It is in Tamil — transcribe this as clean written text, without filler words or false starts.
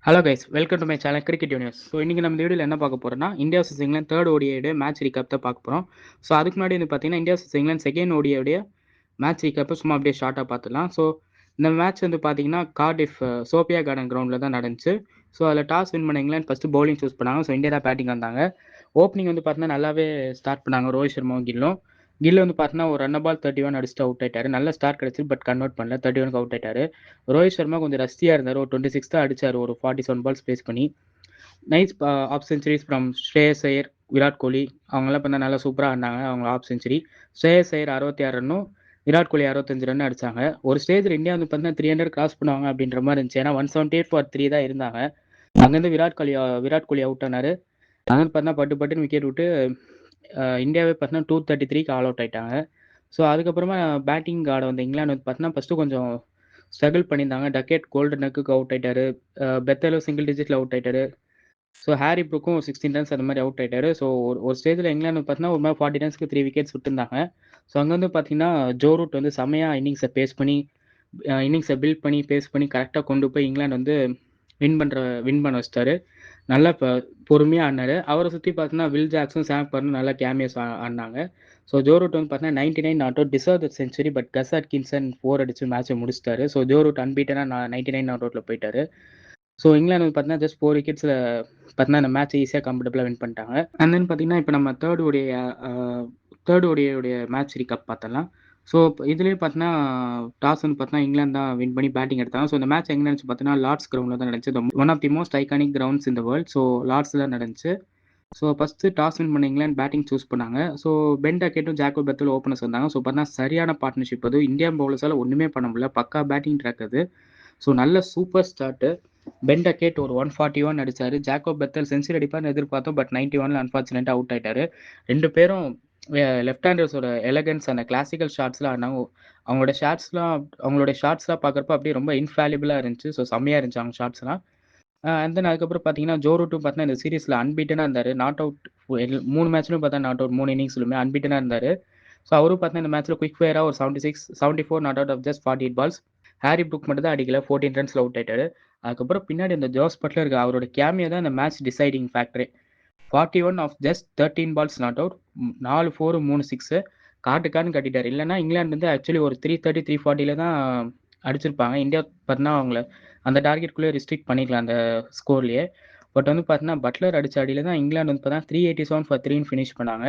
Hello guys, welcome to my channel cricket universe. So இன்றைக்கி நம்ம இந்த வீடியோவில் என்ன பார்க்க போகிறோம்னா, இந்தியா vs இங்கிலாந்து தேர்ட் ஓடிஐடைய மேட்ச் ரீகேப் தான் பார்க்க போகிறோம். ஸோ அதுக்கு முன்னாடி வந்து பார்த்தீங்கன்னா, இந்தியா vs இங்கிலாந்து செகண்ட் ஓடிஐடைய மேட்ச் ரீகேப்பை சும்மா அப்படியே ஷார்ட்டாக பார்த்துடலாம். ஸோ இந்த மேட்ச் வந்து பார்த்தீங்கன்னா கார்டிஃப் சோபியா கார்டன் கிரவுண்டில் தான் நடந்துச்சு. ஸோ அதில் டாஸ் வின் பண்ண இங்கிலாந்து ஃபஸ்ட்டு பவுலிங் சூஸ் பண்ணாங்க. ஸோ இந்தியா தான் பேட்டிங் வந்தாங்க. ஓப்பனிங் வந்து பார்த்தீங்கன்னா நல்லாவே ஸ்டார்ட் பண்ணாங்க ரோஹித் சர்மாவும் கில்லும். கில் வந்து பார்த்தீங்கன்னா ஒரு ரன் பால் 31 அடிச்சுட்டு அவுட் ஆயிட்டாரு. நல்ல ஸ்டார்ட் கிடச்சி பட் கன்வெர்ட் பண்ணல. 31க்கு அவுட் ஆயிட்டாரு. ரோஹித் சர்மா கொஞ்சம் ரஸ்தியாக இருந்தார். ஒரு 26 தான் அடிச்சார் ஒரு 47 பால்ஸ் பேஸ் பண்ணி. நைஸ் ஆஃப் செஞ்சுரிஸ் ஃப்ரம் ஸ்ரேயஸ் ஐயர், விராட் கோலி அவங்களாம் இப்போ நல்லா சூப்பராக ஆடினாங்க. அவங்க of century Shreyas Iyer 66 ரன்னும், Virat Kohli 65 run அடிச்சாங்க. ஒரு ஸ்டேஜில் இந்தியா வந்து பார்த்தீங்கன்னா 300 கிராஸ் பண்ணுவாங்க அப்படின்ற மாதிரி இருந்துச்சு. ஏன்னா 178 for 3 தான் இருந்தாங்க. அங்கேருந்து விராட் கோலி அவுட் ஆனார். அங்கேருந்து பார்த்தீங்கன்னா பட்டுன்னு விக்கெட் விட்டு இந்தியாவே பார்த்தீங்கன்னா 233க்கு ஆல் அவுட் ஆயிட்டாங்க. ஸோ அதுக்கப்புறமா பேட்டிங் ஆட வந்த இங்கிலாந்து வந்து பார்த்தீங்கன்னா ஃபஸ்ட்டு கொஞ்சம் ஸ்ட்ரகிள் பண்ணியிருந்தாங்க. டக்கெட் கோல்டன் நக்குக்கு அவுட் ஆயிட்டாரு. பெத்தலும் சிங்கிள் டிஜிட்டில் அவுட் ஆயிட்டாரு. ஸோ ஹாரி ப்ரூக்கும் 16 ரன்ஸ் அந்த மாதிரி அவுட் ஆயிட்டாரு. ஸோ ஒரு ஸ்டேஜில் இங்கிலாந்து பார்த்தீங்கன்னா ஒரு மாதிரி 40 ரன்ஸ்க்கு 3 விக்கெட்ஸ் விட்டுருந்தாங்க. ஸோ அங்கே வந்து பார்த்தீங்கன்னா ஜோ ரூட் வந்து செம்மையாக இன்னிங்ஸை பில்ட் பண்ணி பேஸ் பண்ணி கரெக்டாக கொண்டு போய் இங்கிலாந்து வந்து வின் பண்ண வச்சிட்டாரு. நல்லா பொறுமையாக ஆடினாரு. அவரை சுற்றி பார்த்தீங்கன்னா வில் ஜாக்ஸும் சாம் கர்னும் நல்லா கேமியோஸ் ஆடினாங்க. ஸோ ஜோ ரூட் வந்து பார்த்தீங்கன்னா 99 not out deserve the century. But கஸ் அட்கின்சன் 4 அடிச்சு மேட்சை முடிச்சிட்டாரு. ஸோ ஜோ ரூட் அன்பீட்டனாக 99 நாட் அவுட்டில் போயிட்டாரு. ஸோ இங்கிலாந்து வந்து பார்த்தீங்கன்னா ஜஸ்ட் 4 விக்கெட்ஸில் பார்த்தீங்கன்னா இந்த மேட்ச் ஈஸியாக கம்ஃபர்டபுளாக வின் பண்ணிட்டாங்க. அண்ட் தென் பார்த்தீங்கன்னா இப்போ நம்ம தேர்ட் ஓடியோடைய மேட்ச் ரீகப் பார்த்தலாம். ஸோ இதுலேயே பார்த்தீங்கன்னா டாஸ் வந்து பார்த்தீங்கன்னா இங்கிலாந்து தான் வின் பண்ணி பேட்டிங் எடுத்தாங்க. ஸோ இந்த மேட்ச் எங்கே நடந்துச்சு பார்த்தீங்கன்னா லார்ட்ஸ் கிரவுண்டில் தான் நடந்துச்சு. One of the most iconic grounds இந்த வேர்ல்ட். ஸோ லார்ட்ஸில் தான் நடந்துச்சு. ஸோ ஃபஸ்ட்டு டாஸ் வின் பண்ண இங்கிலாந்து பேட்டிங் சூஸ் பண்ணாங்க. ஸோ பென் டக்கெட்டும் ஜாக்கோ பெத்தலும் ஓப்பனர்ஸ் வந்தாங்க. ஸோ பார்த்தீங்கன்னா சரியான பார்ட்னர்ஷிப் அது. இந்தியன் பவுலர்ஸால் ஒன்றுமே பண்ண முடியல. பக்கா பேட்டிங் ட்ராக் அது. ஸோ நல்ல சூப்பர் ஸ்டார்ட்டு. பென் டக்கெட் ஒரு 141 அடிச்சார். ஜாக்கோ பெத்தல் செஞ்சுரி அடிப்பார்னு எதிர்பார்த்தோம். பட் 91ல் அன்ஃபார்ச்சுனேட்டாக அவுட் ஆயிட்டாரு. ரெண்டு பேரும் லெஃப்ட் ஹேண்டர்ஸோட எலகன்ஸ் அந்த கிளாசிக்கல் ஷாட்ஸ்லாம் ஆடினாங்க. அவங்களோட ஷாட்ஸ்லாம் பார்க்குறப்ப அப்படியே ரொம்ப இன்ஃபேலிபிளாக இருந்துச்சு. ஸோ செம்மையாக இருந்துச்சு அவங்க ஷாட்ஸ்லாம். அண்ட் தென் அதுக்கப்புறம் பார்த்தீங்கன்னா ஜோ ரூட்டும் பார்த்தீங்கன்னா இந்த சீரீஸில் அன்பீட்டனாக இருந்தார். நாட் அவுட் 3 மேட்ச்லையும் பார்த்தா நாட் அவுட் 3 இன்னிங்ஸ்லுமே அன்பீட்டனாக இருந்தார். ஸோ அவரும் பார்த்தீங்கன்னா இந்த மேட்ச்சில் குயிக் ஃபயராக ஒரு 74 not out of just 48 balls. Harry Brook மட்டும் தான் அடிக்கல. 14 ரன்ஸில் அவுட் ஆயிட்டாரு. அதுக்கப்புறம் பின்னாடி அந்த ஜோஸ் பட்லர் இருக்கு. அவரோட கேமியோ தான் இந்த மேட்ச் டிசைடிங் ஃபேக்டரே. 41 of just 13 balls not out. 4 4 3 6 காட்டுக்கான்னு கட்டிட்டார். இல்லைன்னா இங்கிலாந்து வந்து ஆக்சுவலி ஒரு 330 340 தான் அடிச்சிருப்பாங்க. இந்தியா பார்த்தீங்கன்னா அவங்கள அந்த டார்கெட்குள்ளே ரிஸ்ட்ரிக்ட் பண்ணிக்கலாம் அந்த ஸ்கோர்லேயே. பட் வந்து பார்த்தீங்கன்னா பட்லர் அடிச்ச அடியில் தான் இங்கிலாந்து வந்து பார்த்தீங்கன்னா 387 for 3 ஃபினிஷ் பண்ணாங்க.